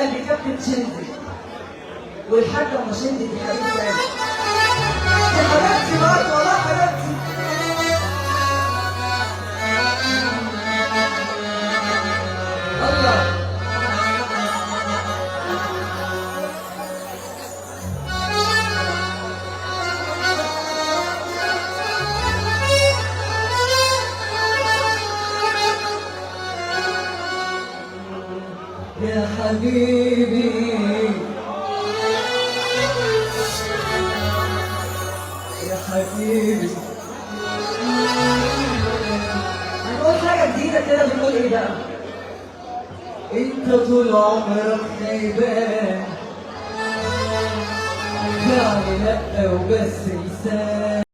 قلبي كابتن شندي والحاجة ام شندي دي حبيبتي قلبي، دي حبيبتي برضه والله حبيبتي. الله يا حبيبي يا حبيبي، هنقول حاجة جديدة كده. بنقول ايه بقى؟ انت طول عمرك خيبان، يعني لأ وبس لسان.